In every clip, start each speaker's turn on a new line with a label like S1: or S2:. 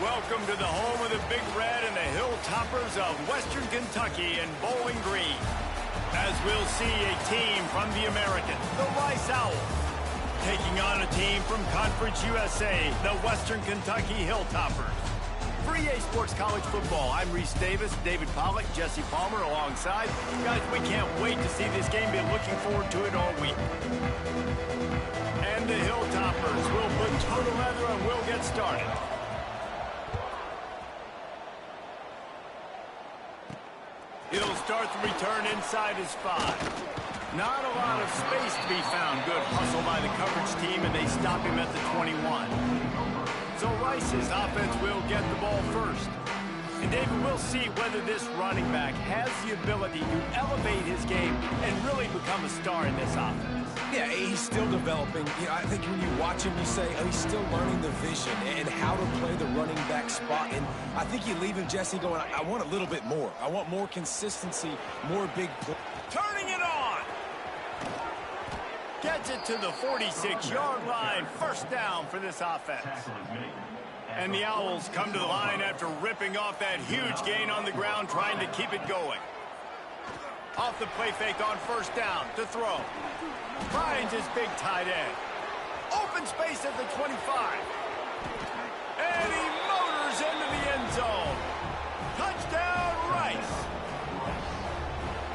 S1: Welcome to the home of the Big Red and the Hilltoppers of Western Kentucky and Bowling Green. As we'll see a team from the American, the Rice Owls, taking on a team from Conference USA, the Western Kentucky Hilltoppers. For EA Sports College Football, I'm Reese Davis, David Pollack, Jesse Palmer alongside. Guys, we can't wait to see this game. Been looking forward to it all week. And the Hilltoppers will put total leather and we'll get started. He'll start the return inside his 5. Not a lot of space to be found. Good hustle by the coverage team, and they stop him at the 21. So Rice's offense will get the ball first. And David, we'll see whether this running back has the ability to elevate his game and really become a star in this offense.
S2: Yeah, he's still developing. I think when you watch him, you say, oh, he's still learning the vision and how to play the running back spot. And I think you leave him, Jesse, going, I want a little bit more. I want more consistency, more big play.
S1: Turning it on. Gets it to the 46-yard line. First down for this offense. And the Owls come to the line after ripping off that huge gain on the ground, trying to keep it going. Off the play fake on first down to throw. Finds his big tight end. Open space at the 25. And he motors into the end zone. Touchdown, Rice.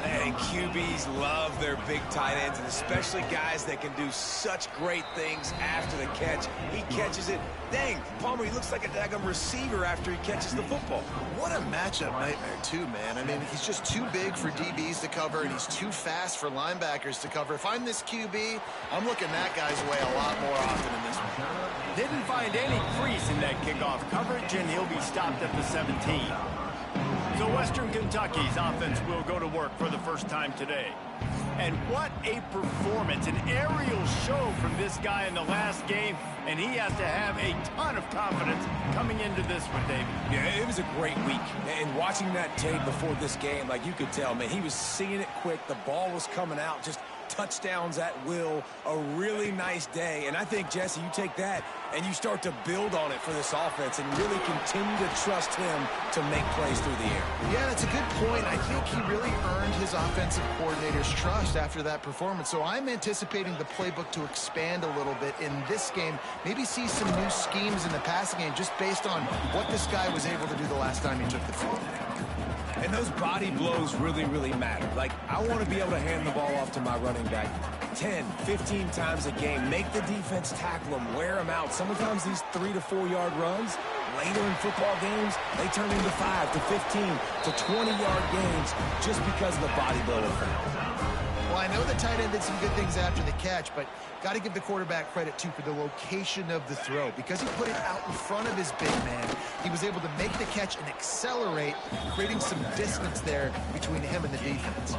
S2: And QBs love their big tight ends, and especially guys that can do such great things after the catch. He catches it. Dang, Palmer, he looks like a daggum receiver after he catches the football.
S3: What a matchup nightmare, too, man. I mean, he's just too big for DBs to cover, and he's too fast for linebackers to cover. If I'm this QB, I'm looking that guy's way a lot more often in this one.
S1: Didn't find any crease in that kickoff coverage, and he'll be stopped at the 17. So Western Kentucky's offense will go to work for the first time today. And what a performance, an aerial show from this guy in the last game, and he has to have a ton of confidence coming into this one, David.
S2: Yeah, it was a great week. And watching that tape before this game, like you could tell, man, he was seeing it quick. The ball was coming out, just touchdowns at will, a really nice day. And I think, Jesse, you take that and you start to build on it for this offense and really continue to trust him to make plays through the air.
S3: Yeah, that's a good point. I think he really earned his offensive coordinator's trust after that performance. So I'm anticipating the playbook to expand a little bit in this game. Maybe see some new schemes in the passing game just based on what this guy was able to do the last time he took the field.
S2: And those body blows really, really matter. Like, I want to be able to hand the ball off to my running back 10, 15 times a game. Make the defense tackle them, wear them out. Sometimes these 3 to 4 yard runs, later in football games, they turn into 5 to 15 to 20-yard gains just because of the body blow effect.
S3: Well, I know the tight end did some good things after the catch, but got to give the quarterback credit, too, for the location of the throw. Because he put it out in front of his big man, he was able to make the catch and accelerate, creating some distance there between him and the defense.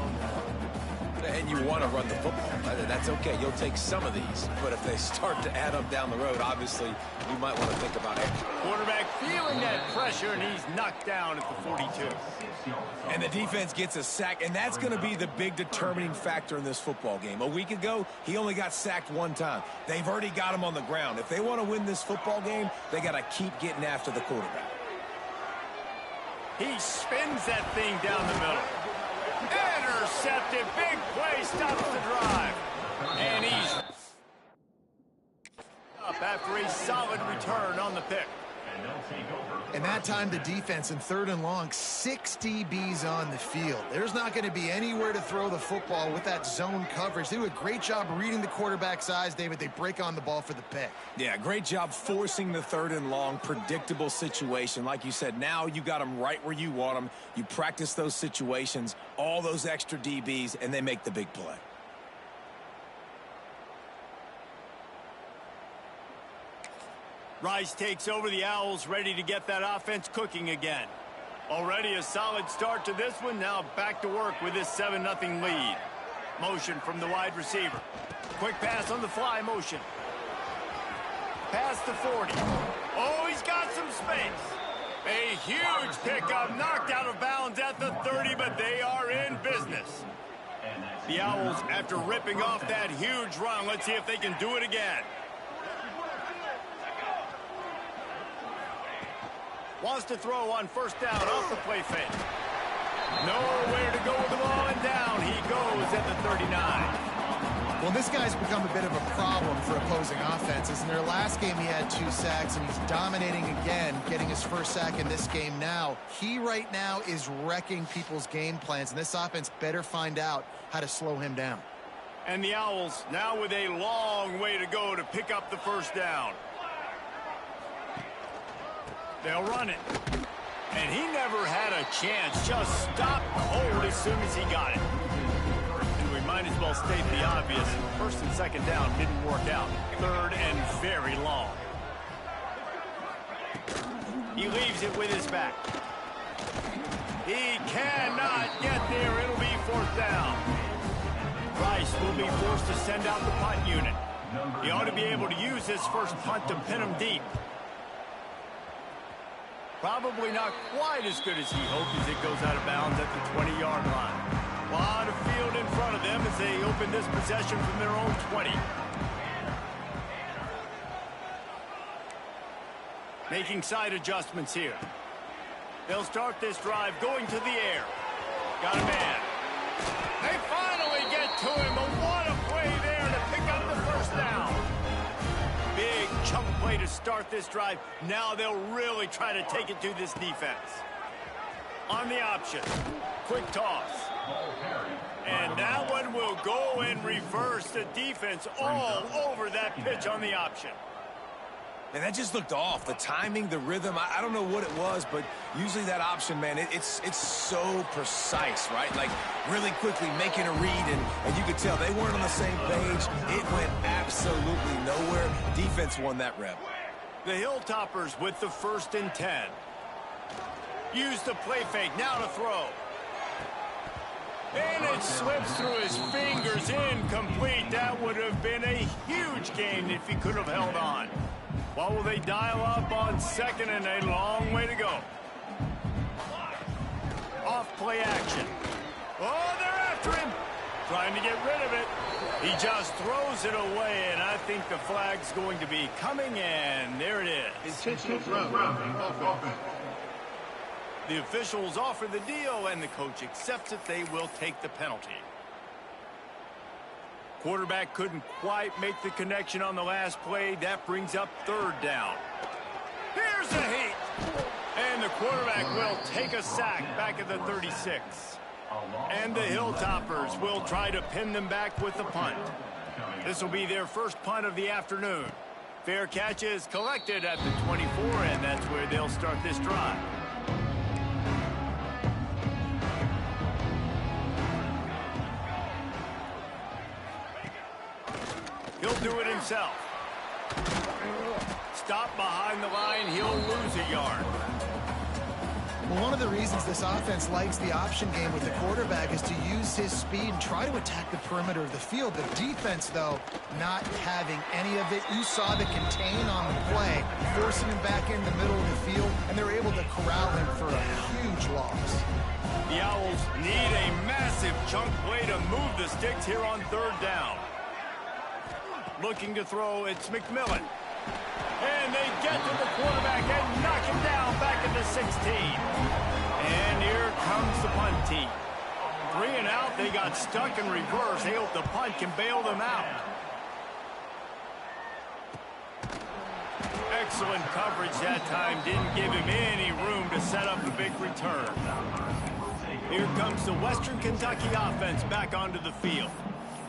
S2: And you want to run the football. That's okay. You'll take some of these. But if they start to add up down the road, obviously, you might want to think about it.
S1: Quarterback feeling that pressure, and he's knocked down at the 42.
S2: And the defense gets a sack, and that's going to be the big determining factor in this football game. A week ago, he only got sacked 1 time. They've already got him on the ground. If they want to win this football game, they got to keep getting after the quarterback.
S1: He spins that thing down the middle. Intercepted. Big play. Stops the drive. And he's up after a solid return on the pick.
S3: And that time the defense in 3rd and long, 6 DBs on the field. There's not going to be anywhere to throw the football with that zone coverage. They do a great job reading the quarterback's eyes, David. They break on the ball for the pick.
S2: Yeah, great job forcing the 3rd and long, predictable situation. Like you said, now you got them right where you want them. You practice those situations, all those extra DBs, and they make the big play.
S1: Rice takes over the Owls, ready to get that offense cooking again. Already a solid start to this one. Now back to work with this 7-0 lead. Motion from the wide receiver. Quick pass on the fly motion. Past the 40. Oh, he's got some space. A huge pickup, knocked out of bounds at the 30, but they are in business. The Owls, after ripping off that huge run, let's see if they can do it again. Wants to throw on first down off the play fake. Nowhere to go with the ball, and down he goes at the 39.
S3: Well, this guy's become a bit of a problem for opposing offenses. In their last game, he had 2 sacks, and he's dominating again, getting his first sack in this game now. He right now is wrecking people's game plans, and this offense better find out how to slow him down.
S1: And the Owls now with a long way to go to pick up the first down. They'll run it. And he never had a chance. Just stopped cold as soon as he got it. And we might as well state the obvious. First and second down didn't work out. Third and very long. He leaves it with his back. He cannot get there. It'll be fourth down. Rice will be forced to send out the punt unit. He ought to be able to use his first punt to pin him deep. Probably not quite as good as he hoped as it goes out of bounds at the 20-yard line. A lot of field in front of them as they open this possession from their own 20. Making side adjustments here. They'll start this drive going to the air. Got a man. They finally get to him, but what a play there to pick up the first down. Big chunk play to start this drive. Now they'll really try to take it to this defense. On the option. Quick toss. And that one will go in reverse. The defense all over that pitch on the option.
S2: And that just looked off. The timing, the rhythm, I don't know what it was, but usually that option, man, it's so precise, right? Like, really quickly making a read, and you could tell they weren't on the same page. It went absolutely nowhere. Defense won that rep.
S1: The Hilltoppers with the 1st and 10. Use the play fake, now to throw. And it slips through his fingers, incomplete. That would have been a huge gain if he could have held on. What will they dial up on second, and a long way to go? Off play action. Oh, they're after him. Trying to get rid of it. He just throws it away, and I think the flag's going to be coming, and there it is. The officials offer the deal, and the coach accepts it. They will take the penalty. Quarterback couldn't quite make the connection on the last play. That brings up 3rd down. Here's a heat. And the quarterback will take a sack back at the 36. And the Hilltoppers will try to pin them back with the punt. This will be their first punt of the afternoon. Fair catch is collected at the 24, and that's where they'll start this drive. He'll do it himself. Stop behind the line. He'll lose a yard.
S3: Well, one of the reasons this offense likes the option game with the quarterback is to use his speed and try to attack the perimeter of the field. The defense, though, not having any of it. You saw the contain on the play, forcing him back in the middle of the field, and they're able to corral him for a huge loss.
S1: The Owls need a massive chunk play to move the sticks here on 3rd down. Looking to throw, it's McMillan. And they get to the quarterback and knock him down back at the 16. And here comes the punt team. 3 and out, they got stuck in reverse. They hope the punt can bail them out. Excellent coverage that time. Didn't give him any room to set up the big return. Here comes the Western Kentucky offense back onto the field.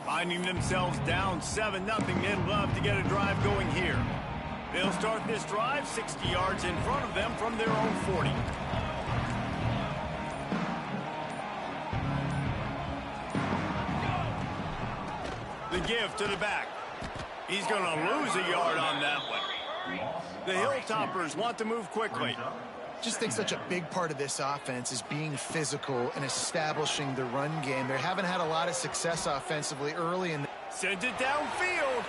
S1: Finding themselves down 7-0, they'd love to get a drive going here. They'll start this drive 60 yards in front of them from their own 40. The give to the back. He's going to lose a yard on that one. The Hilltoppers want to move quickly.
S3: Just think such a big part of this offense is being physical and establishing the run game. They haven't had a lot of success offensively early in the...
S1: Sends it downfield.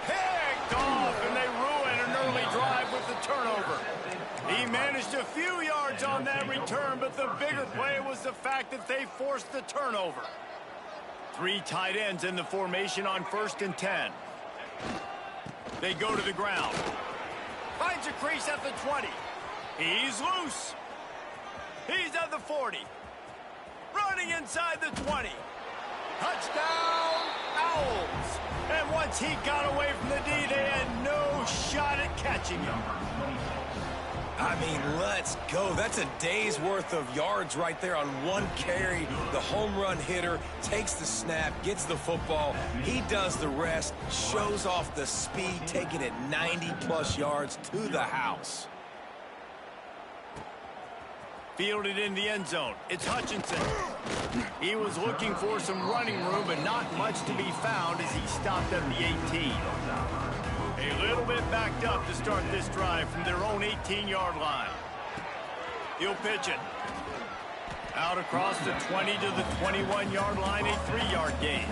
S1: Picked off, and they ruin an early drive with the turnover. He managed a few yards on that return, but the bigger play was the fact that they forced the turnover. 3 tight ends in the formation on 1st and 10. They go to the ground. Finds a crease at the 20. He's loose. He's at the 40. Running inside the 20. Touchdown, Owls. And once he got away from the D, they had no shot at catching him.
S2: I mean, let's go. That's a day's worth of yards right there on one carry. The home run hitter takes the snap, gets the football. He does the rest, shows off the speed, taking it 90-plus yards to the house.
S1: Fielded in the end zone. It's Hutchinson. He was looking for some running room, but not much to be found as he stopped at the 18. A little bit backed up to start this drive from their own 18-yard line. He'll pitch it. Out across the 20 to the 21-yard line, a 3-yard gain.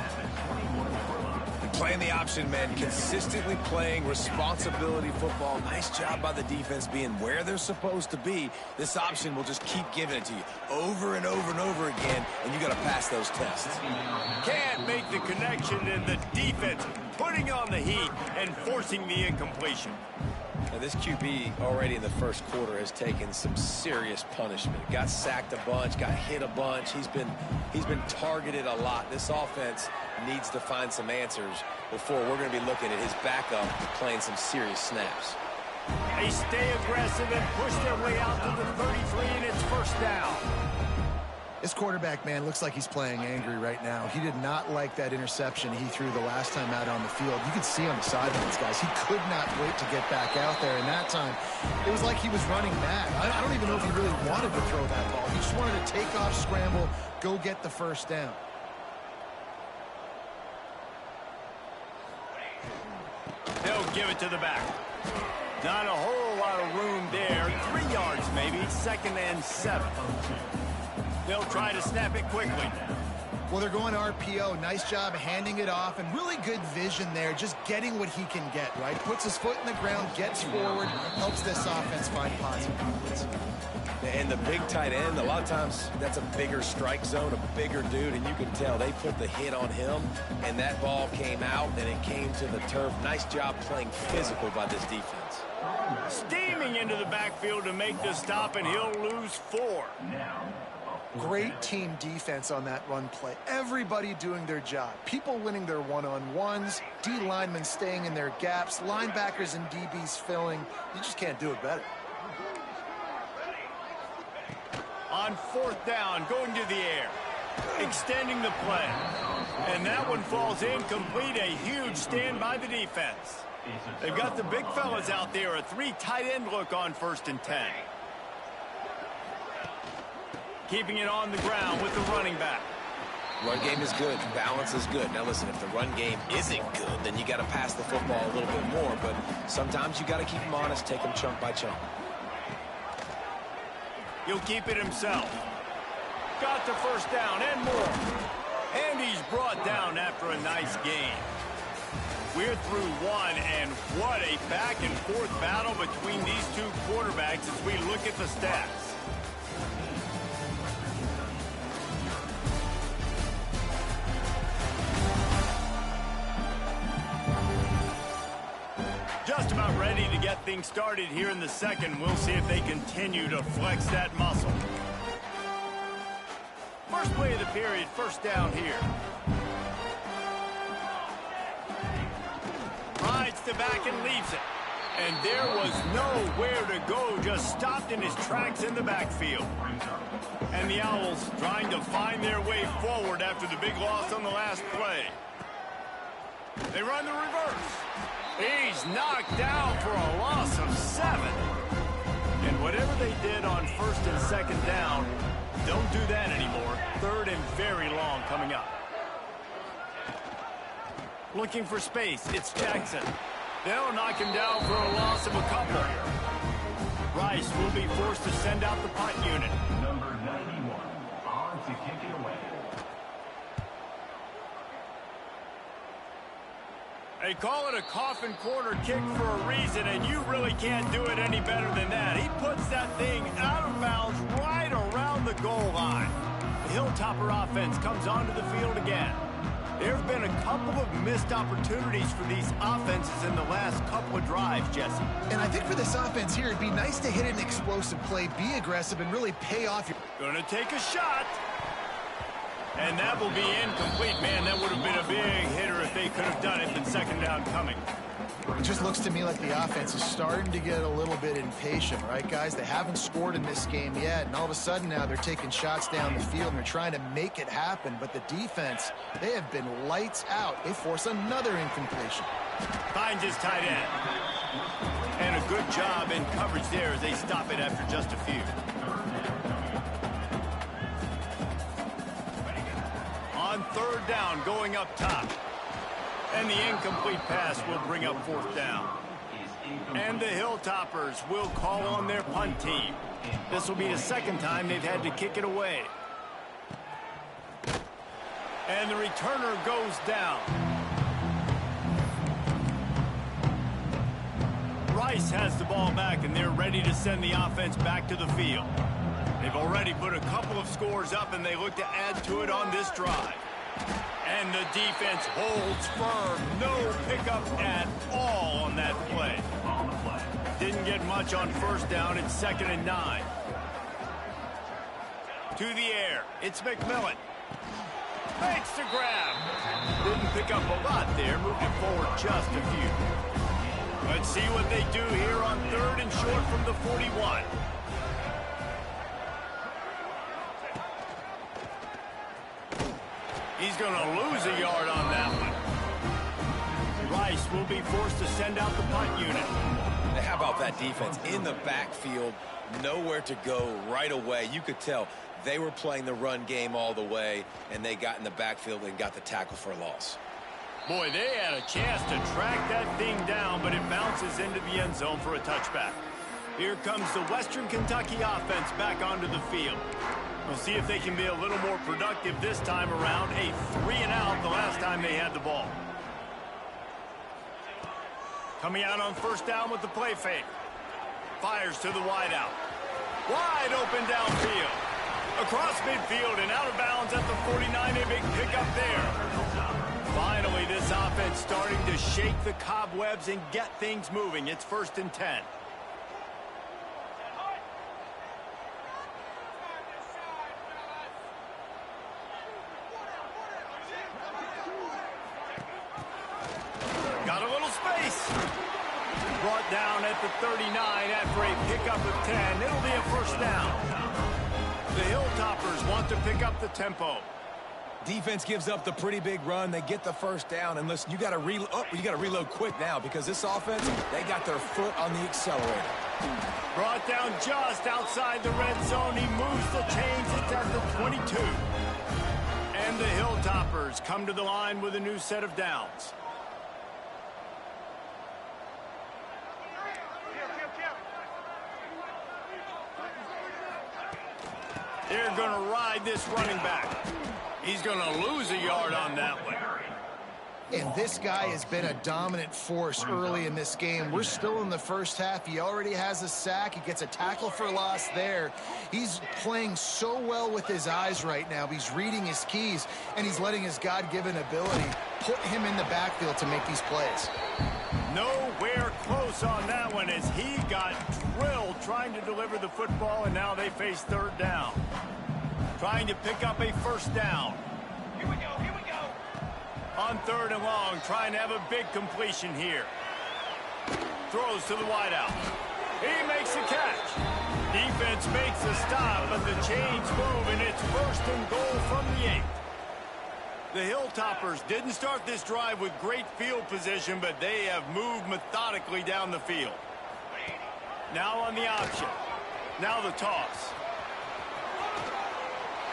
S2: Playing the option, man, consistently playing responsibility football. Nice job by the defense being where they're supposed to be. This option will just keep giving it to you over and over and over again, and you got to pass those tests.
S1: Can't make the connection, and the defense putting on the heat and forcing the incompletion.
S2: Now, this QB already in the first quarter has taken some serious punishment. Got sacked a bunch, got hit a bunch. He's been targeted a lot. This offense needs to find some answers before we're going to be looking at his backup playing some serious snaps.
S1: They stay aggressive and push their way out to the 33, and it's first down.
S3: This quarterback, man, looks like he's playing angry right now. He did not like that interception he threw the last time out on the field. You can see on the sidelines, guys, he could not wait to get back out there. And that time, it was like he was running mad. I don't even know if he really wanted to throw that ball. He just wanted to take off, scramble, go get the first down.
S1: They'll give it to the back. Not a whole lot of room there. 3 yards maybe, 2nd and 7. They'll try to snap it quickly.
S3: Well, they're going RPO. Nice job handing it off, and really good vision there, just getting what he can get, right? Puts his foot in the ground, gets forward, helps this offense find positive movements.
S2: And the big tight end, a lot of times that's a bigger strike zone, a bigger dude, and you can tell they put the hit on him, and that ball came out, and it came to the turf. Nice job playing physical by this defense.
S1: Steaming into the backfield to make the stop, and he'll lose 4.
S3: Great team defense on that run play. Everybody doing their job. People winning their one-on-ones, D linemen staying in their gaps, linebackers and DBs filling. You just can't do it better.
S1: On 4th down, going to the air. Extending the play. And that one falls incomplete. A huge stand by the defense. They've got the big fellas out there. A 3 tight end look on 1st and 10. Keeping it on the ground with the running back.
S2: Run game is good. Balance is good. Now, listen, if the run game isn't good, then you got to pass the football a little bit more. But sometimes you got to keep them honest, take them chunk by chunk.
S1: He'll keep it himself. Got the first down and more. And he's brought down after a nice gain. We're through 1, and what a back-and-forth battle between these two quarterbacks as we look at the stats. Just about ready to get things started here in the second. We'll see if they continue to flex that muscle. First play of the period, first down here. Rides the back and leaves it. And there was nowhere to go, just stopped in his tracks in the backfield. And the Owls trying to find their way forward after the big loss on the last play. They run the reverse. He's knocked down for a loss of 7. And whatever they did on 1st and 2nd down, don't do that anymore. 3rd and very long coming up. Looking for space, it's Jackson. They'll knock him down for a loss of a couple. Rice will be forced to send out the punt unit.
S4: Number 91, on to kick it away.
S1: They call it a coffin corner kick for a reason, and you really can't do it any better than that. He puts that thing out of bounds right around the goal line. The Hilltopper offense comes onto the field again. There have been a couple of missed opportunities for these offenses in the last couple of drives, Jesse.
S3: And I think for this offense here, it'd be nice to hit an explosive play, be aggressive, and really pay off.
S1: Gonna take a shot. And that will be incomplete. Man, that would have been a big hitter if they could have done it. And second down coming.
S3: It just looks to me like the offense is starting to get a little bit impatient, right, guys? They haven't scored in this game yet, and all of a sudden now they're taking shots down the field and they're trying to make it happen. But the defense, they have been lights out. They force another incompletion.
S1: Finds his tight end. And a good job in coverage there as they stop it after just a few. On third down, going up top. And the incomplete pass will bring up fourth down. And the Hilltoppers will call on their punt team. This will be the second time they've had to kick it away. And the returner goes down. Rice has the ball back, and they're ready to send the offense back to the field. They've already put a couple of scores up, and they look to add to it on this drive. And the defense holds firm. No pickup at all on that play. Didn't get much on first down. It's 2nd and 9. To the air. It's McMillan. Makes the grab. Didn't pick up a lot there. Moved it forward just a few. Let's see what they do here on 3rd and short from the 41. He's going to lose a yard on that one. Rice will be forced to send out the punt unit.
S2: How about that defense in the backfield? Nowhere to go right away. You could tell they were playing the run game all the way, and they got in the backfield and got the tackle for a loss.
S1: Boy, they had a chance to track that thing down, but it bounces into the end zone for a touchback. Here comes the Western Kentucky offense back onto the field. We'll see if they can be a little more productive this time around. A 3-and-out the last time they had the ball. Coming out on first down with the play fake. Fires to the wideout. Wide open downfield. Across midfield and out of bounds at the 49. A big pickup there. Finally, this offense starting to shake the cobwebs and get things moving. It's 1st and 10. Got a little space. Brought down at the 39 after a pickup of 10. It'll be a first down. The Hilltoppers want to pick up the tempo.
S2: Defense gives up the pretty big run. They get the first down. And listen, you got to reload quick now because this offense, they got their foot on the accelerator.
S1: Brought down just outside the red zone. He moves the chains. It's at the 22. And the Hilltoppers come to the line with a new set of downs. They're going to ride this running back. He's going to lose a yard on that one.
S3: And this guy has been a dominant force early in this game. We're still in the first half. He already has a sack. He gets a tackle for loss there. He's playing so well with his eyes right now. He's reading his keys, and he's letting his God-given ability put him in the backfield to make these plays.
S1: Nowhere close on that one as he got drilled trying to deliver the football, and now they face 3rd down. Trying to pick up a first down. Here we go, here we go. On 3rd and long, trying to have a big completion here. Throws to the wideout. He makes a catch. Defense makes a stop, but the chains move, and it's 1st and goal from the 8. The Hilltoppers didn't start this drive with great field position, but they have moved methodically down the field. Now on the option. Now the toss.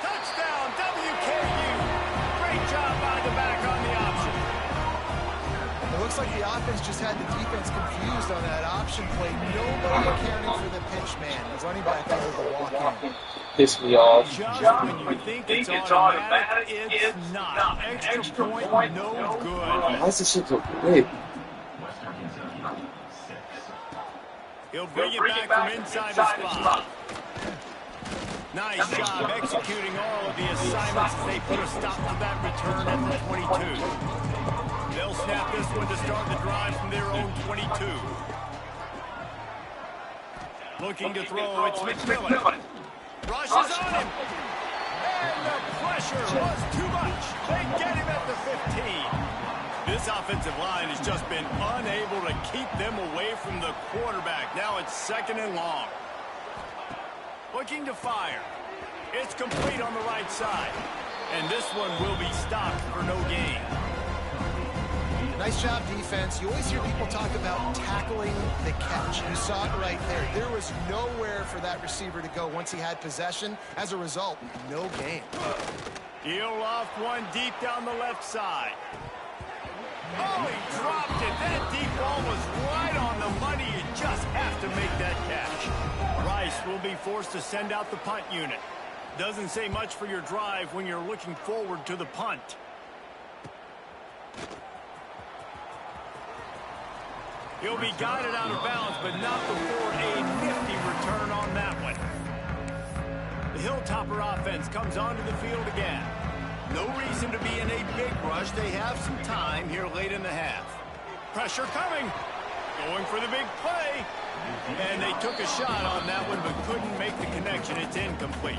S1: Touchdown, WKU. Great job by the back on the option.
S3: It looks like the offense just had the defense confused on that option play. Nobody accounting for the pitch man. The running back able to walk in.
S5: Piss me off.
S1: Just when you think it's automatic, it's not. Extra point, no good.
S5: Why is this shit so big?
S1: He'll bring it back from inside the spot. Nice job executing all of the assignments as they put a stop to that return at the 22. start the drive from their own 22. Looking to throw, it's McMillan. Rushes on him. And the pressure was too much. They get him at the 15. This offensive line has just been unable to keep them away from the quarterback. Now it's 2nd and long. Looking to fire. It's complete on the right side. And this one will be stopped for no gain.
S3: Nice job, defense. You always hear people talk about tackling the catch. You saw it right there. There was nowhere for that receiver to go once he had possession. As a result, no gain.
S1: He'll loft one deep down the left side. Oh, he dropped it. That deep ball was right on the money. You just have to make that catch. Rice will be forced to send out the punt unit. Doesn't say much for your drive when you're looking forward to the punt. He'll be guided out of bounds, but not before a nifty return on that one. The Hilltopper offense comes onto the field again. No reason to be in a big rush. They have some time here late in the half. Pressure coming. Going for the big play. And they took a shot on that one, but couldn't make the connection. It's incomplete.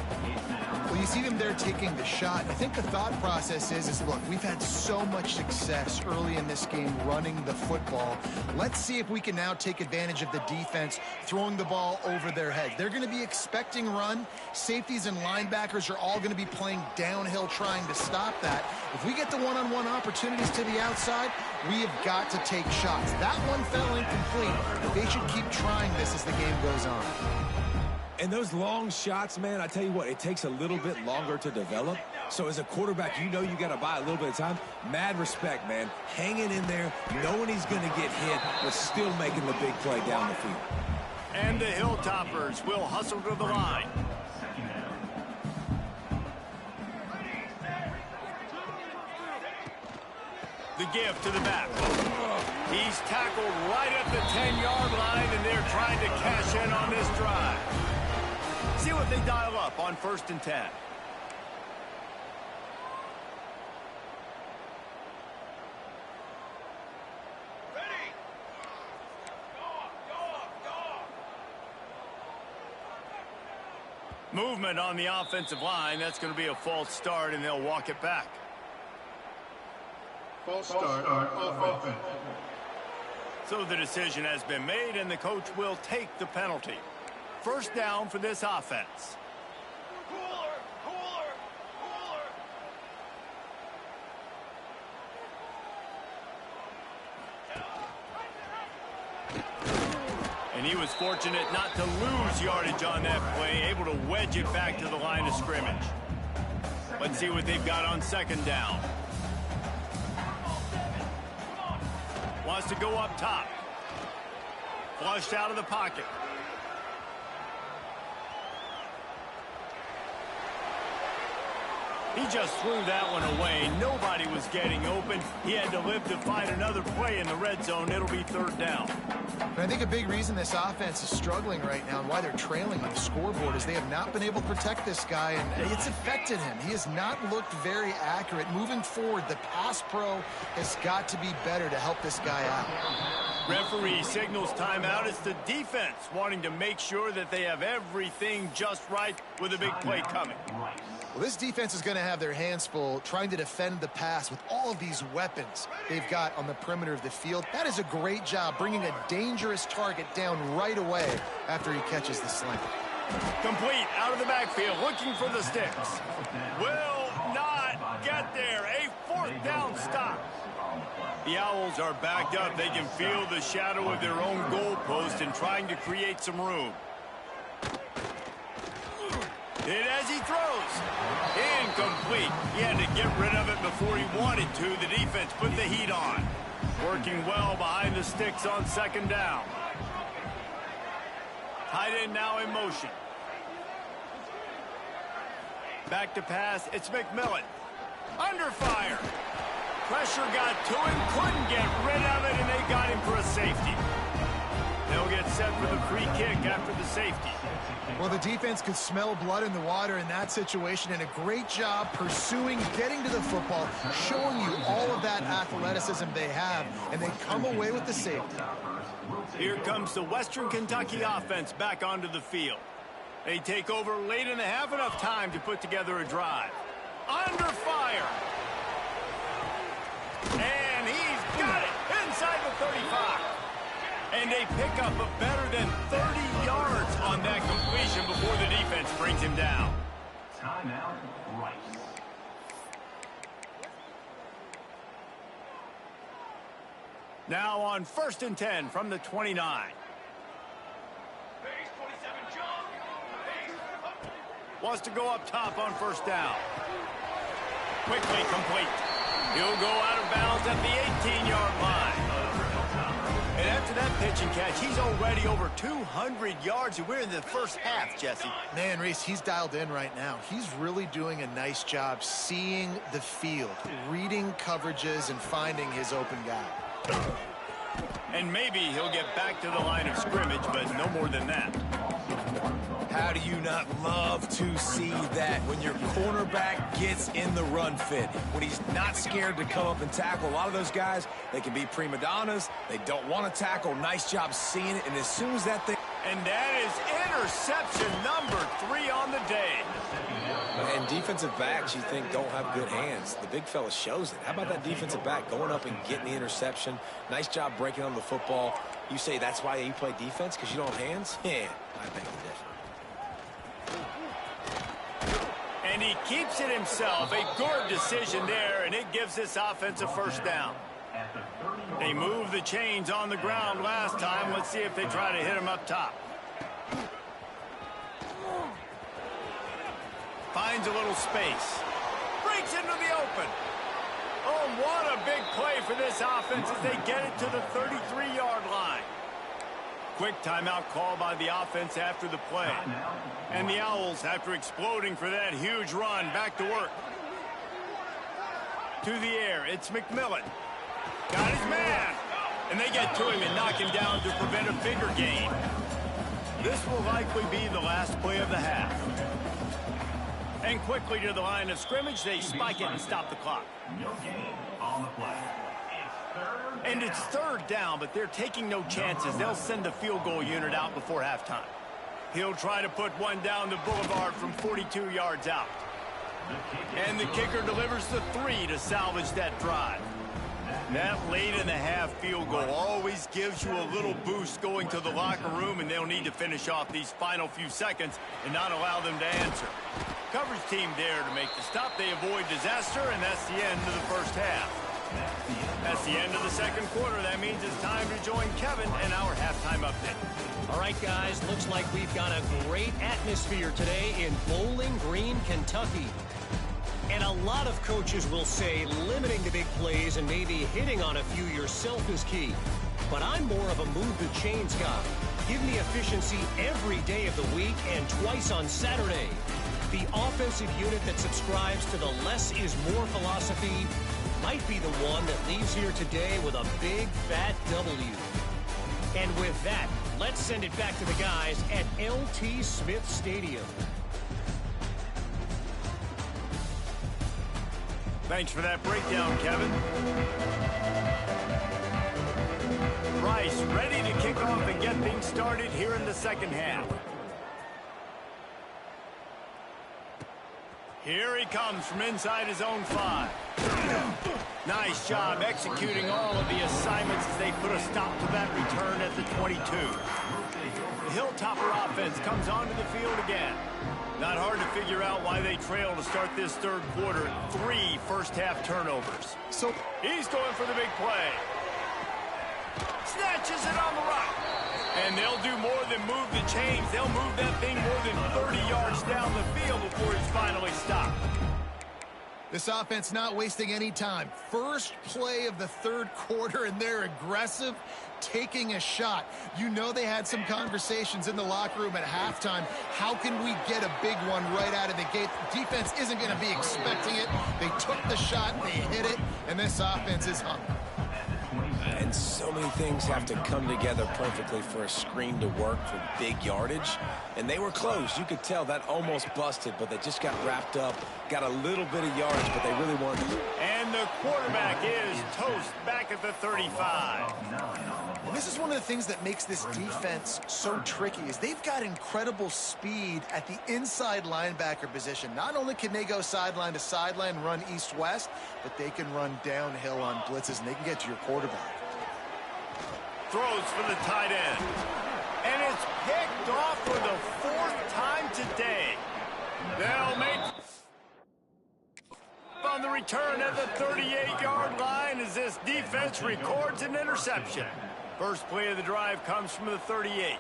S3: Well, you see them there taking the shot. I think the thought process is look, we've had so much success early in this game running the football. Let's see if we can now take advantage of the defense throwing the ball over their heads. They're going to be expecting run. Safeties and linebackers are all going to be playing downhill trying to stop that. If we get the one-on-one opportunities to the outside, we have got to take shots. That one fell incomplete, but they should keep trying this as the game goes on.
S2: And those long shots, man, I tell you what, it takes a little bit longer to develop. So as a quarterback, you know you got to buy a little bit of time. Mad respect, man. Hanging in there, knowing he's going to get hit, but still making the big play down the field.
S1: And the Hilltoppers will hustle to the line. The give to the back. He's tackled right at the 10-yard line, and they're trying to cash in on this drive. See what they dial up on 1st and 10. Movement on the offensive line. That's going to be a false start, and they'll walk it back.
S6: False start offense.
S1: So the decision has been made, and the coach will take the penalty. 1st down for this offense. And he was fortunate not to lose yardage on that play, able to wedge it back to the line of scrimmage. Let's see what they've got on 2nd down. Wants to go up top. Flushed out of the pocket. He just threw that one away. Nobody was getting open. He had to live to find another play in the red zone. It'll be 3rd down.
S3: And I think a big reason this offense is struggling right now and why they're trailing on the scoreboard is they have not been able to protect this guy, and it's affected him. He has not looked very accurate. Moving forward, the pass pro has got to be better to help this guy out.
S1: Referee signals timeout. It's the defense wanting to make sure that they have everything just right with a big play coming.
S3: Well, this defense is going to have their hands full trying to defend the pass with all of these weapons they've got on the perimeter of the field. That is a great job bringing a dangerous target down right away after he catches the slant.
S1: Complete out of the backfield, looking for the sticks. Will not get there. A 4th down stop. The Owls are backed up. They can feel the shadow of their own goalpost and trying to create some room. Hit as he throws. Incomplete. He had to get rid of it before he wanted to. The defense put the heat on. Working well behind the sticks on 2nd down. Tight end now in motion. Back to pass. It's McMillan. Under fire. Pressure got to him. Couldn't get rid of it, and they got him for a safety. They'll get set for the free kick after the safety.
S3: Well, the defense could smell blood in the water in that situation, and a great job pursuing, getting to the football, showing you all of that athleticism they have, and they come away with the safety.
S1: Here comes the Western Kentucky offense back onto the field. They take over late in the half, enough time to put together a drive. Under fire. And he's got it inside the 35. And they pick up a better than 30 yards on that completion before the defense brings him down.
S4: Timeout, Rice.
S1: Now on 1st and 10 from the 29. Wants to go up top on 1st down. Quickly complete. He'll go out of bounds at the 18-yard line. And after that pitch and catch, he's already over 200 yards. And we're in the first half, Jesse.
S3: Man, Reese, he's dialed in right now. He's really doing a nice job seeing the field, reading coverages, and finding his open guy.
S1: And maybe he'll get back to the line of scrimmage, but no more than that.
S2: How do you not love to see that when your cornerback gets in the run fit, when he's not scared to come up and tackle? A lot of those guys, they can be prima donnas. They don't want to tackle. Nice job seeing it. And as soon as that thing...
S1: And that is interception number 3 on the day.
S2: And defensive backs, you think, don't have good hands. The big fella shows it. How about that defensive back going up and getting the interception? Nice job breaking on the football. You say that's why you play defense, because you don't have hands? Yeah, I think it's different.
S1: And he keeps it himself. A good decision there, and it gives this offense a 1st down. They moved the chains on the ground last time. Let's see if they try to hit him up top. Finds a little space. Breaks into the open. Oh, what a big play for this offense as they get it to the 33-yard line. Quick timeout call by the offense after the play. And the Owls, after exploding for that huge run, back to work. To the air, it's McMillan. Got his man. And they get to him and knock him down to prevent a bigger gain. This will likely be the last play of the half. And quickly to the line of scrimmage, they spike it and stop the clock.
S4: No gain on the play.
S1: And it's 3rd down, but they're taking no chances. They'll send the field goal unit out before halftime. He'll try to put one down the boulevard from 42 yards out. And the kicker delivers the 3 to salvage that drive. That late in the half field goal always gives you a little boost going to the locker room, and they'll need to finish off these final few seconds and not allow them to answer. Coverage team there to make the stop. They avoid disaster, and that's the end of the first half. That's the end of the 2nd quarter. That means it's time to join Kevin and our halftime update.
S7: All right, guys, looks like we've got a great atmosphere today in Bowling Green, Kentucky. And a lot of coaches will say limiting the big plays and maybe hitting on a few yourself is key. But I'm more of a move the chains guy. Give me efficiency every day of the week and twice on Saturday. The offensive unit that subscribes to the less is more philosophy might be the one that leaves here today with a big fat W. And with that, let's send it back to the guys at LT Smith Stadium.
S1: Thanks for that breakdown, Kevin. Rice ready to kick off and get things started here in the 2nd half. Here he comes from inside his own 5. Nice job executing all of the assignments as they put a stop to that return at the 22. The Hilltopper offense comes onto the field again. Not hard to figure out why they trail to start this 3rd quarter. 3 first-half turnovers.
S3: So
S1: he's going for the big play. Snatches it on the right. And they'll do more than move the chains. They'll move that thing more than 30 yards down the field before he's finally stopped.
S3: this offense not wasting any time. First play of the 3rd quarter, and they're aggressive, taking a shot. You know they had some conversations in the locker room at halftime. How can we get a big one right out of the gate? Defense isn't going to be expecting it. They took the shot, they hit it, and this offense is hungry.
S2: And so many things have to come together perfectly for a screen to work for big yardage. And they were close. You could tell that almost busted, but they just got wrapped up, got a little bit of yardage, but they really weren't.
S1: And the quarterback is toast back at the 35.
S3: And this is one of the things that makes this defense so tricky is they've got incredible speed at the inside linebacker position. Not only can they go sideline to sideline, run east-west, but they can run downhill on blitzes, and they can get to your quarterback.
S1: Throws for the tight end. And it's picked off for the 4th time today. They'll make on the return at the 38-yard line as this defense records an interception. First play of the drive comes from the 38.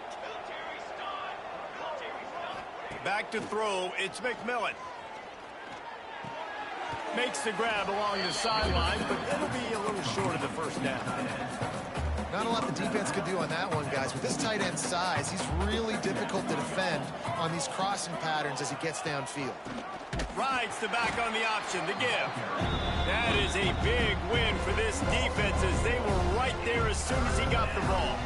S1: Back to throw, it's McMillan. Makes the grab along the sideline, but it'll be a little short of the first down.
S3: Not a lot the defense could do on that one, guys. With this tight end size, he's really difficult to defend on these crossing patterns as he gets downfield.
S1: Rides the back on the option, the give. That is a big win for this defense as they were right there as soon as he got the ball.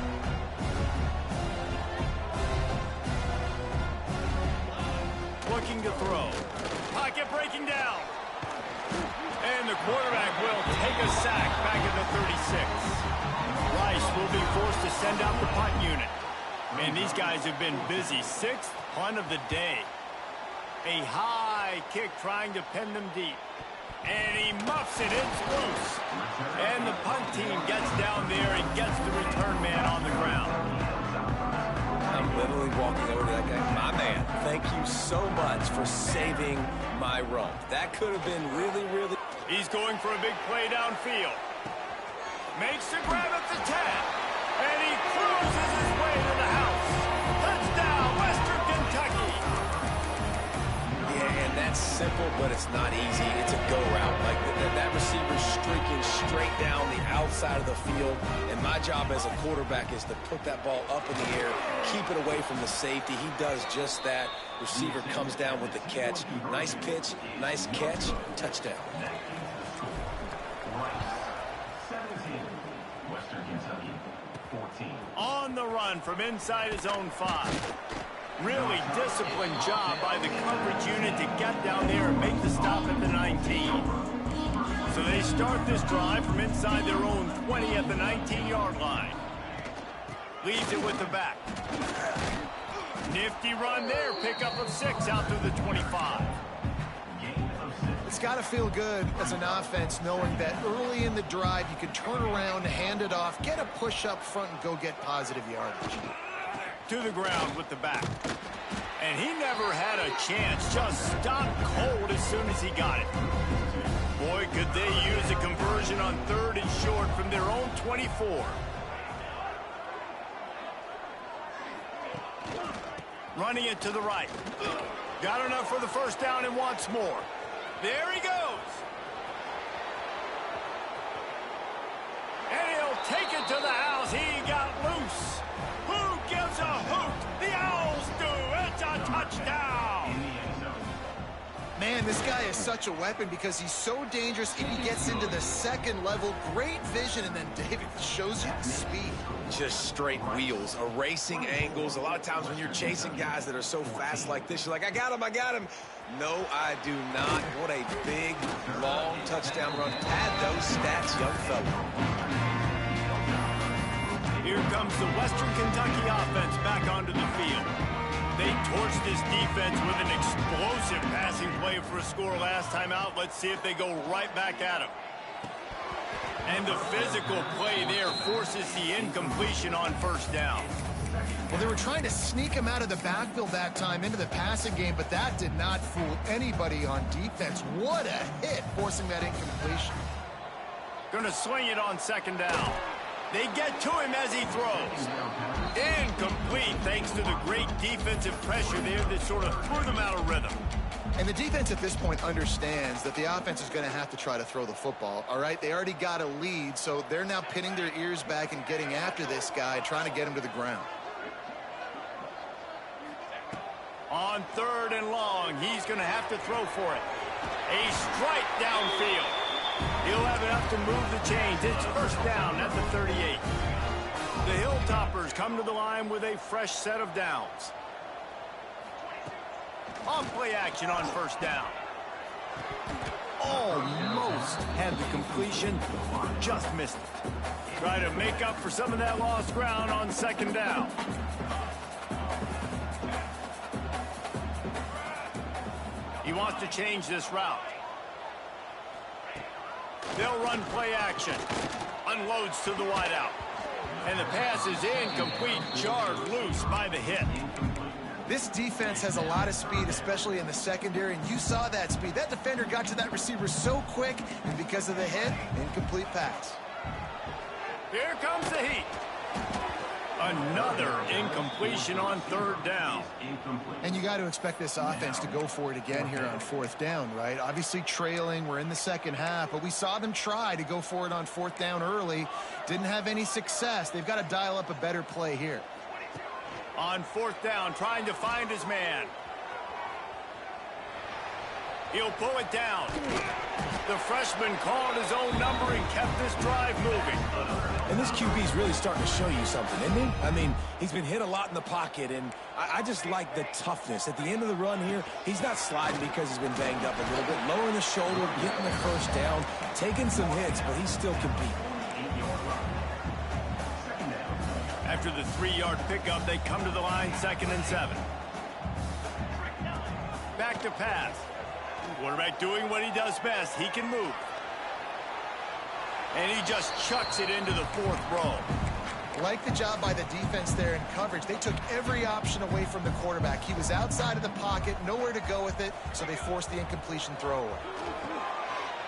S1: Looking to throw. Pocket breaking down. And the quarterback will take a sack back at the 36. Rice will be forced to send out the punt unit. Man, these guys have been busy. 6th punt of the day. A high kick trying to pin them deep. And he muffs it. It's loose. And the punt team gets down there and gets the return man on the ground.
S2: I'm literally walking over to that guy. My man, thank you so much for saving my run. That could have been really, really...
S1: He's going for a big play downfield. Makes the grab at the 10. And he cruises his way to the house. Touchdown, Western Kentucky.
S2: Yeah, and that's simple, but it's not easy. It's a go route. Like that receiver's streaking straight down the outside of the field. And my job as a quarterback is to put that ball up in the air, keep it away from the safety. He does just that. Receiver comes down with the catch. Nice pitch, nice catch, touchdown.
S1: On the run from inside his own 5. Really disciplined job by the coverage unit to get down there and make the stop at the 19. So they start this drive from inside their own 20 at the 19-yard line. Leaves it with the back. Nifty run there, pickup of 6 out through the 25.
S3: It's got to feel good as an offense knowing that early in the drive you can turn around, hand it off, get a push up front, and go get positive yardage.
S1: To the ground with the back. And he never had a chance. Just stopped cold as soon as he got it. Boy, could they use a conversion on 3rd and short from their own 24. Running it to the right. Got enough for the first down and wants more. There he goes. And he'll take it to the house. He got loose. Who gives a hoot? The Owls do. It's a touchdown.
S3: Man, this guy is such a weapon because he's so dangerous if he gets into the second level. Great vision, and then David shows you the speed.
S2: Just straight wheels, erasing angles. A lot of times when you're chasing guys that are so fast like this, you're like, I got him, I got him. No, I do not. What a big, long touchdown run. Pad those stats, young fella.
S1: Here comes the Western Kentucky offense back onto the field. They torched this defense with an explosive passing play for a score last time out. Let's see if they go right back at him. And the physical play there forces the incompletion on first down.
S3: Well, they were trying to sneak him out of the backfield that time into the passing game, but that did not fool anybody on defense. What a hit, forcing that incompletion.
S1: Going to swing it on 2nd down. They get to him as he throws. Incomplete thanks to the great defensive pressure there that sort of threw them out of rhythm.
S3: And the defense at this point understands that the offense is going to have to try to throw the football, all right? They already got a lead, so they're now pinning their ears back and getting after this guy, trying to get him to the ground.
S1: On 3rd and long, he's going to have to throw for it. A strike downfield. He'll have enough to move the chains. It's first down at the 38. The Hilltoppers come to the line with a fresh set of downs. On play action on first down. Almost had the completion, just missed it. Try to make up for some of that lost ground on second down. He wants to change this route. They'll run play action. Unloads to the wideout. And the pass is incomplete, jarred loose by the hit.
S3: This defense has a lot of speed, especially in the secondary, and you saw that speed. That defender got to that receiver so quick, and because of the hit, incomplete pass.
S1: Here comes the heat. Another incompletion on third down.
S3: And you got to expect this offense to go for it again here on fourth down, right? Obviously trailing, we're in the second half, but we saw them try to go for it on fourth down early. Didn't have any success. They've got to dial up a better play here.
S1: On fourth down, trying to find his man. He'll pull it down. The freshman called his own number and kept this drive moving.
S2: And this QB's really starting to show you something, isn't he? I mean, he's been hit a lot in the pocket, and I just like the toughness. At the end of the run here, he's not sliding because he's been banged up a little bit. Lowering the shoulder, getting the first down, taking some hits, but he's still competing.
S1: After the 3-yard pickup, they come to the line 2nd and 7. Back to pass. Quarterback doing what he does best. He can move. And he just chucks it into the 4th row.
S3: Like the job by the defense there in coverage. They took every option away from the quarterback. He was outside of the pocket, nowhere to go with it, so they forced the incompletion throwaway.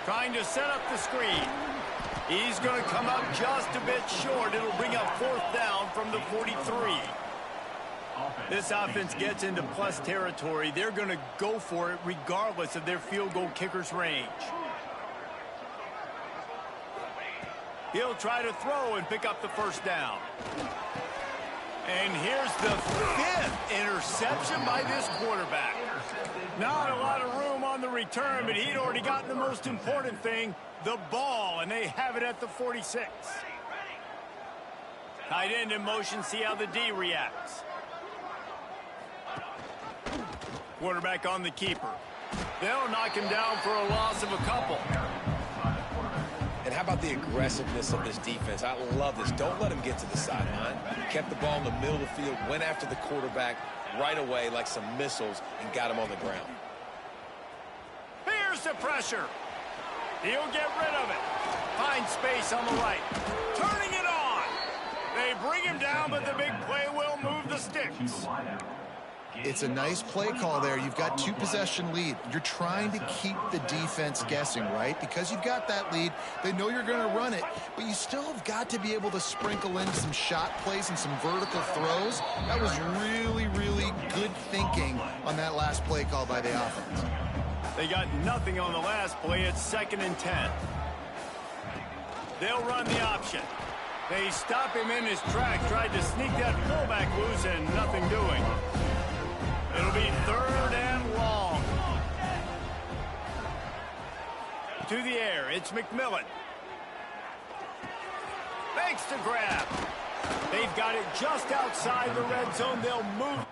S1: Trying to set up the screen. He's going to come up just a bit short. It'll bring up 4th down from the 43. This offense gets into plus territory. They're going to go for it regardless of their field goal kicker's range. He'll try to throw and pick up the first down. And here's the 5th interception by this quarterback. Not a lot of room on the return, but he'd already gotten the most important thing, the ball, and they have it at the 46. Tight end in motion, see how the D reacts. Quarterback on the keeper. They'll knock him down for a loss of a couple.
S2: And how about the aggressiveness of this defense? I love this. Don't let him get to the sideline. Kept the ball in the middle of the field, went after the quarterback right away like some missiles and got him on the ground.
S1: Here's the pressure. He'll get rid of it. Finds space on the right. Turning it on. They bring him down, but the big play will move the sticks.
S3: It's a nice play call there. You've got 2-possession lead. You're trying to keep the defense guessing, right? Because you've got that lead, they know you're going to run it, but you still have got to be able to sprinkle in some shot plays and some vertical throws. That was really, really good thinking on that last play call by the offense.
S1: They got nothing on the last play. It's 2nd and 10. They'll run the option. They stop him in his tracks, tried to sneak that fullback loose, and nothing doing. It'll be 3rd and long. To the air, it's McMillan. Makes the grab. They've got it just outside the red zone. They'll move.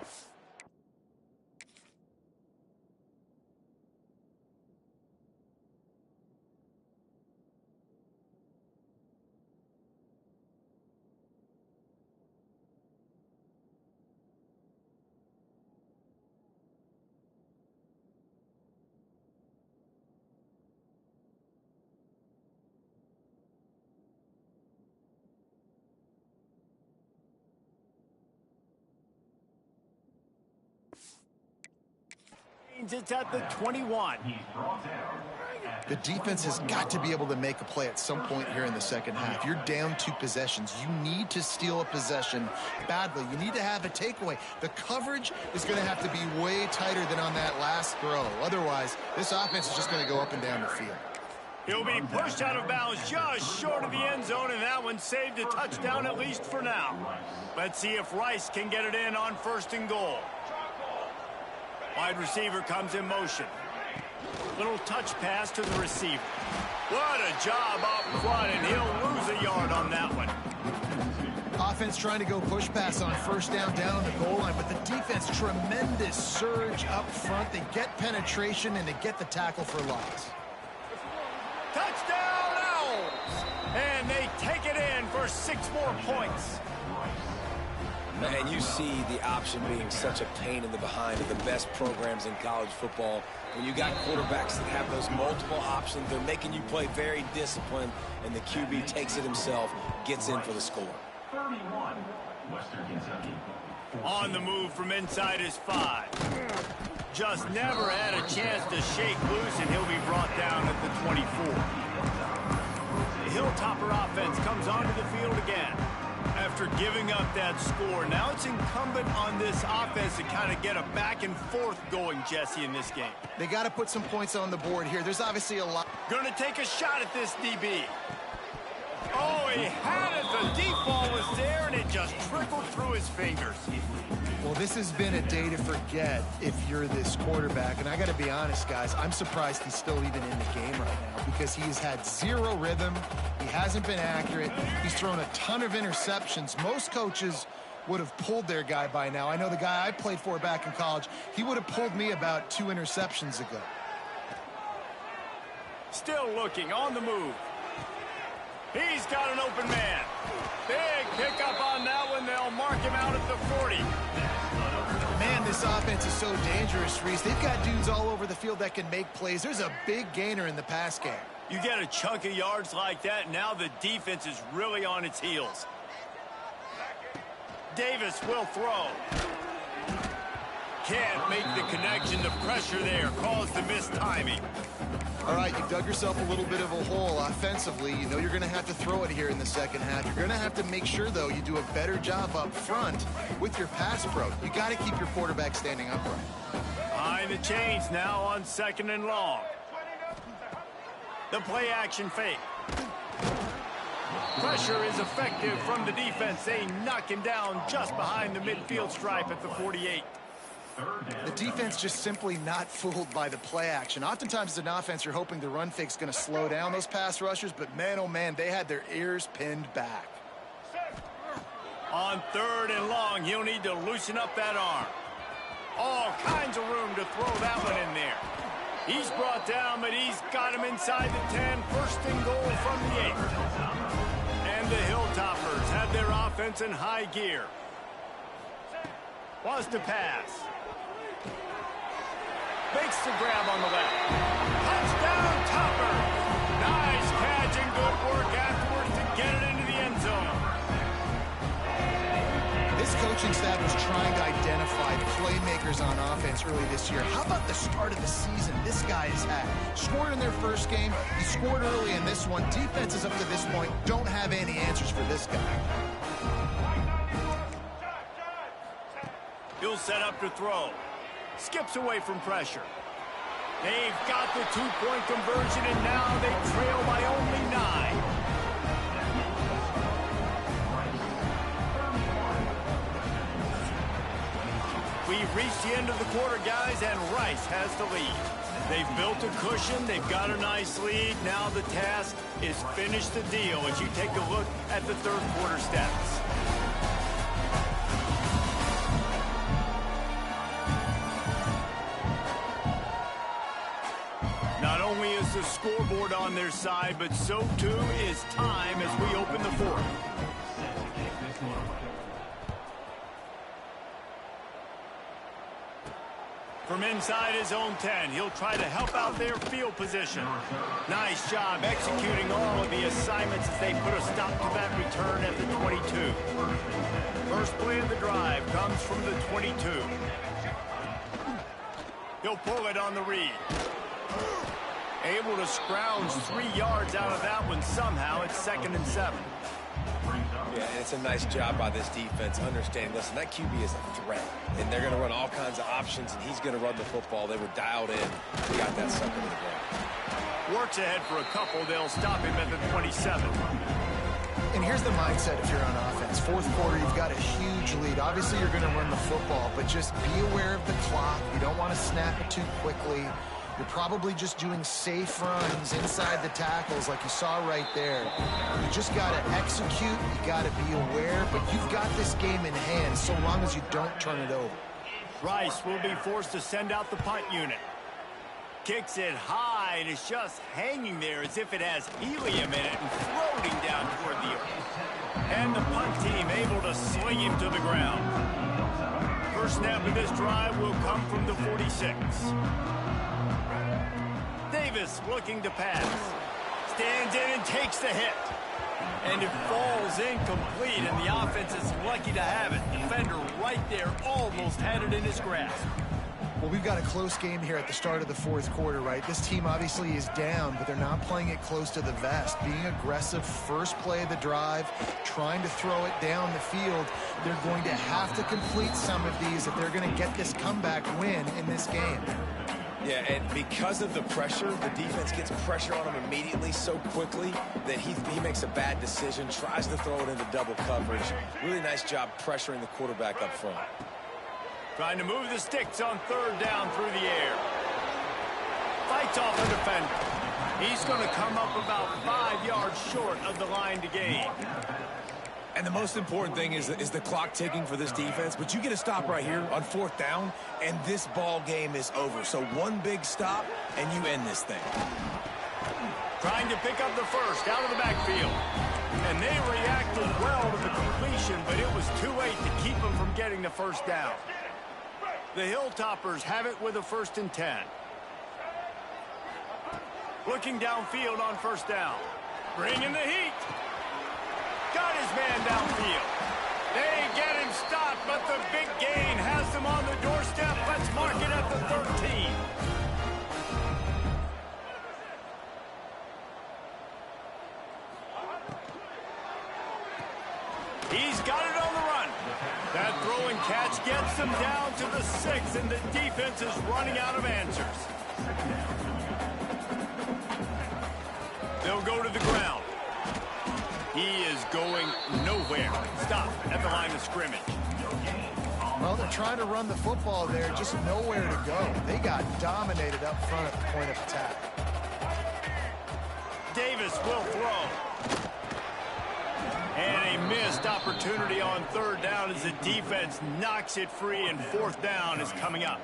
S1: It's at the 21.
S3: The defense has got to be able to make a play at some point here in the second half. You're down 2 possessions. You need to steal a possession badly. You need to have a takeaway. The coverage is going to have to be way tighter than on that last throw. Otherwise, this offense is just going to go up and down the field.
S1: He'll be pushed out of bounds just short of the end zone, and that one saved a touchdown at least for now. Let's see if Rice can get it in on 1st and goal. Wide receiver comes in motion. Little touch pass to the receiver. What a job up front, and he'll lose a yard on that one.
S3: Offense trying to go push pass on first down on the goal line, but the defense, tremendous surge up front. They get penetration, and they get the tackle for loss.
S1: Touchdown Owls! And they take it in for 6 more points.
S2: Man, you see the option being such a pain in the behind of the best programs in college football. When you got quarterbacks that have those multiple options, they're making you play very disciplined, and the QB takes it himself, gets in for the score.
S4: 31, Western Kentucky.
S1: On the move from inside his 5. Just never had a chance to shake loose, and he'll be brought down at the 24. The Hilltopper offense comes onto the field again. After giving up that score, now it's incumbent on this offense to kind of get a back and forth going, Jesse, in this game.
S3: They got to put some points on the board here. There's obviously a lot.
S1: Going to take a shot at this DB. Oh, he had it. The deep ball was there, and it just trickled through his fingers.
S3: Well, this has been a day to forget if you're this quarterback. And I got to be honest, guys, I'm surprised he's still even in the game right now because he's had 0 rhythm. He hasn't been accurate. He's thrown a ton of interceptions. Most coaches would have pulled their guy by now. I know the guy I played for back in college, he would have pulled me about 2 interceptions ago.
S1: Still looking, on the move. He's got an open man. Big pickup on that one. They'll mark him out at the 40.
S3: Man, this offense is so dangerous, Reese. They've got dudes all over the field that can make plays. There's a big gainer in the pass game.
S1: You get a chunk of yards like that, now the defense is really on its heels. Davis will throw. Can't make the connection. The pressure there caused the missed timing.
S3: All right, you've dug yourself a little bit of a hole offensively. You know you're going to have to throw it here in the second half. You're going to have to make sure, though, you do a better job up front with your pass pro. You got to keep your quarterback standing upright.
S1: Behind the chains now on 2nd and long. The play action fake. Pressure is effective from the defense. They knock him down just behind the midfield stripe at the 48.
S3: The defense just simply not fooled by the play action. Oftentimes as an offense, you're hoping the run fake's going to slow down those pass rushers, but man, oh man, they had their ears pinned back.
S1: On 3rd and long, he'll need to loosen up that arm. All kinds of room to throw that one in there. He's brought down, but he's got him inside the 10. 1st and goal from the 8. And the Hilltoppers have their offense in high gear. Wants to pass. Makes the grab on the left. Touchdown, Topper. Nice catch and good work afterwards to get it into the end zone.
S3: This coaching staff was trying to identify playmakers on offense early this year. How about the start of the season this guy has had? Scored in their first game. He scored early in this one. Defenses up to this point don't have any answers for this guy.
S1: He'll set up to throw. Skips away from pressure. They've got the 2-point conversion, and now they trail by only 9. We've reached the end of the quarter, guys, and Rice has the lead. They've built a cushion. They've got a nice lead. Now the task is finish the deal as you take a look at the 3rd quarter stats. Not only is the scoreboard on their side, but so too is time as we open the 4th. From inside his own 10, he'll try to help out their field position. Nice job executing all of the assignments as they put a stop to that return at the 22. First play of the drive comes from the 22. He'll pull it on the read. Able to scrounge 3 yards out of that one somehow. It's 2nd and 7.
S2: Yeah, and it's a nice job by this defense understanding, listen, that QB is a threat, and they're going to run all kinds of options, and he's going to run the football. They were dialed in. They got that sucker to the ground.
S1: Works ahead for a couple. They'll stop him at the 27.
S3: And here's the mindset if you're on offense. 4th quarter, you've got a huge lead. Obviously, you're going to run the football, but just be aware of the clock. You don't want to snap it too quickly. You're probably just doing safe runs inside the tackles like you saw right there. You just got to execute. You got to be aware, but you've got this game in hand so long as you don't turn it over.
S1: Rice will be forced to send out the punt unit. Kicks it high, and it's just hanging there as if it has helium in it and floating down toward the earth. And the punt team able to sling him to the ground. First snap of this drive will come from the 46. Davis looking to pass. Stands in and takes the hit. And it falls incomplete, and the offense is lucky to have it. Defender right there almost had it in his grasp.
S3: Well, we've got a close game here at the start of the fourth quarter, right? This team obviously is down, but they're not playing it close to the vest. Being aggressive, first play of the drive, trying to throw it down the field. They're going to have to complete some of these if they're going to get this comeback win in this game.
S2: Yeah, and because of the pressure, the defense gets pressure on him immediately so quickly that he makes a bad decision, tries to throw it into double coverage. Really nice job pressuring the quarterback up front.
S1: Trying to move the sticks on third down through the air. Fights off a defender. He's going to come up about 5 yards short of the line to gain.
S2: And the most important thing is the clock ticking for this defense. But you get a stop right here on fourth down, and this ball game is over. So one big stop, and you end this thing.
S1: Trying to pick up the first out of the backfield. And they reacted well to the completion, but it was too late to keep them from getting the first down. The Hilltoppers have it with a 1st and 10. Looking downfield on first down. Bringing the heat. Got his man downfield. They get him stopped, but the big gain has them on the doorstep. Let's mark it at the 13. He's got it on the run. That throw and catch gets them down to the 6, and the defense is running out of answers. They'll go to the ground. He is going nowhere. Stop at the line of scrimmage.
S3: Well, they're trying to run the football there, just nowhere to go. They got dominated up front at the point of attack.
S1: Davis will throw. And a missed opportunity on third down as the defense knocks it free, and fourth down is coming up.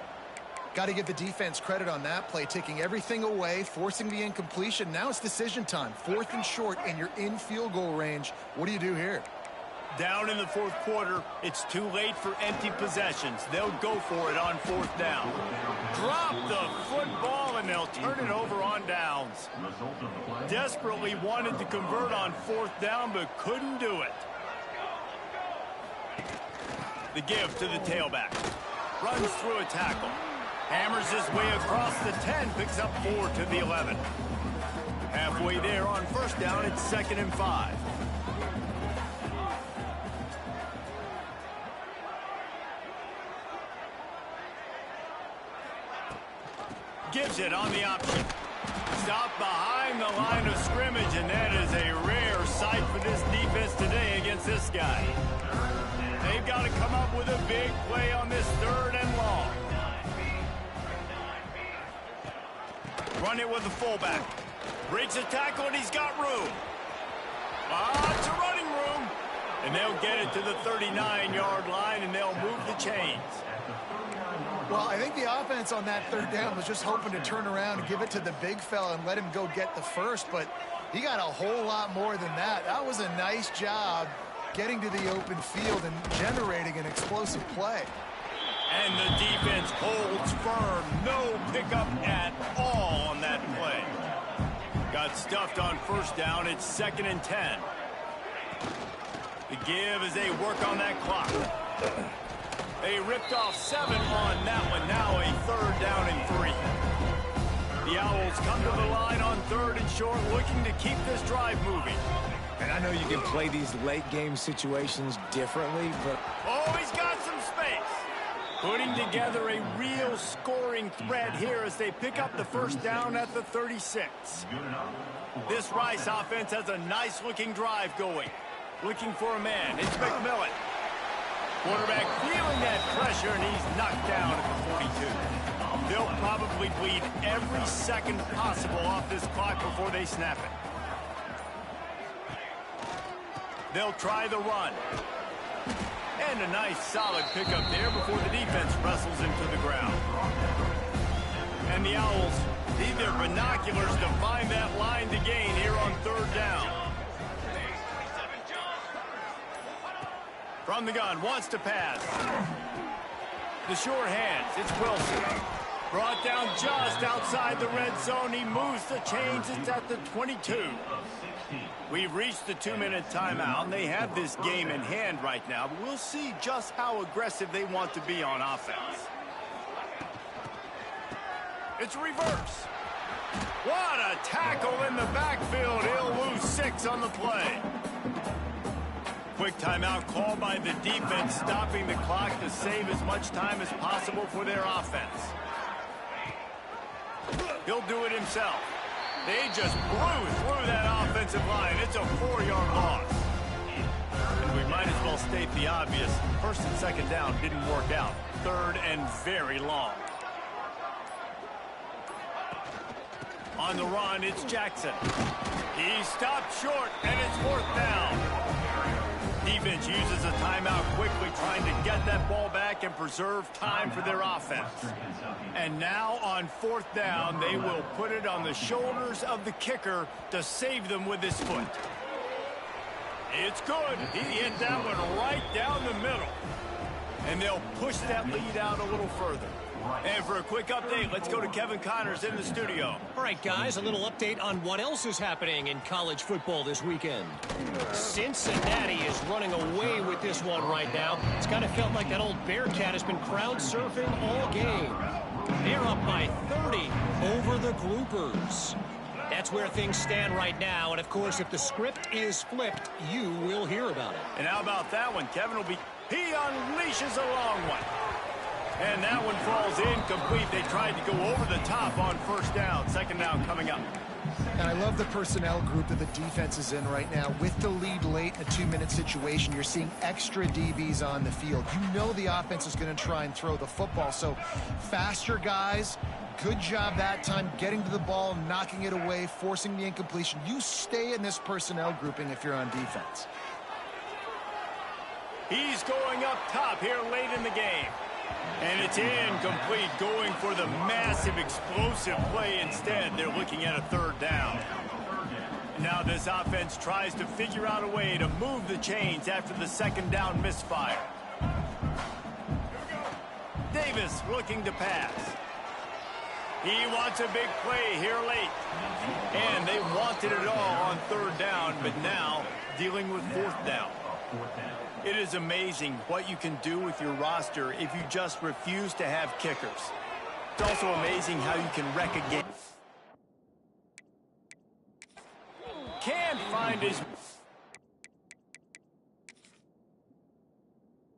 S3: Got to give the defense credit on that play, taking everything away, forcing the incompletion. Now it's decision time. 4th and short, and you're in field goal range. What do you do here?
S1: Down in the fourth quarter, it's too late for empty possessions. They'll go for it on fourth down. Drop the football, and they'll turn it over on downs. Desperately wanted to convert on fourth down, but couldn't do it. The give to the tailback. Runs through a tackle. Hammers his way across the 10, picks up 4 to the 11. Halfway there on first down, it's 2nd and 5. Gives it on the option. Stopped behind the line of scrimmage, and that is a rare sight for this defense today against this guy. They've got to come up with a big play on this 3rd and long. Run it with the fullback. Breaks the tackle, and he's got room. Lots of running room. And they'll get it to the 39-yard line, and they'll move the chains.
S3: Well, I think the offense on that 3rd down was just hoping to turn around and give it to the big fella and let him go get the first, but he got a whole lot more than that. That was a nice job getting to the open field and generating an explosive play.
S1: And the defense holds firm. No pickup at all on that play. Got stuffed on first down. It's 2nd and 10. The give as they work on that clock. They ripped off 7 on that one. Now a 3rd down and 3. The Owls come to the line on 3rd and short, looking to keep this drive moving.
S2: And I know you can play these late game situations differently, but...
S1: Oh, he's got some space. Putting together a real scoring threat here as they pick up the first down at the 36. This Rice offense has a nice-looking drive going. Looking for a man. It's McMillan. Quarterback feeling that pressure, and he's knocked down at the 42. They'll probably bleed every second possible off this clock before they snap it. They'll try the run. And a nice solid pickup there before the defense wrestles him to the ground. And the Owls need their binoculars to find that line to gain here on third down. From the gun, wants to pass. The sure hands, it's Wilson. Brought down just outside the red zone. He moves the chains. It's at the 22. We've reached the 2-minute timeout, and they have this game in hand right now. But we'll see just how aggressive they want to be on offense. It's reverse. What a tackle in the backfield. He'll lose 6 on the play. Quick timeout called by the defense, stopping the clock to save as much time as possible for their offense. He'll do it himself. They just blew through that offensive line. It's a 4-yard loss. And we might as well state the obvious. First and second down didn't work out. Third and very long. On the run, it's Jackson. He stopped short, and it's 4th down. Defense uses a timeout quickly, trying to get that ball back and preserve time for their offense. And now on 4th down, they will put it on the shoulders of the kicker to save them with his foot. It's good. He hit that one right down the middle. And they'll push that lead out a little further. And for a quick update, let's go to Kevin Connors in the studio.
S7: All right, guys, a little update on what else is happening in college football this weekend. Cincinnati is running away with this one right now. It's kind of felt like that old Bearcat has been crowd surfing all game. They're up by 30 over the Groupers. That's where things stand right now. And, of course, if the script is flipped, you will hear about it.
S1: And how about that one? Kevin will be... He unleashes a long one. And that one falls incomplete. They tried to go over the top on 1st down. 2nd down coming up.
S3: And I love the personnel group that the defense is in right now. With the lead late in a 2-minute situation, you're seeing extra DBs on the field. You know the offense is going to try and throw the football. So faster guys, good job that time getting to the ball, knocking it away, forcing the incompletion. You stay in this personnel grouping if you're on defense.
S1: He's going up top here late in the game. And it's incomplete, going for the massive explosive play instead. They're looking at a 3rd down. Now this offense tries to figure out a way to move the chains after the 2nd down misfire. Davis looking to pass. He wants a big play here late. And they wanted it all on 3rd down, but now dealing with 4th down. It is amazing what you can do with your roster if you just refuse to have kickers. It's also amazing how you can wreck a game. Can't find his...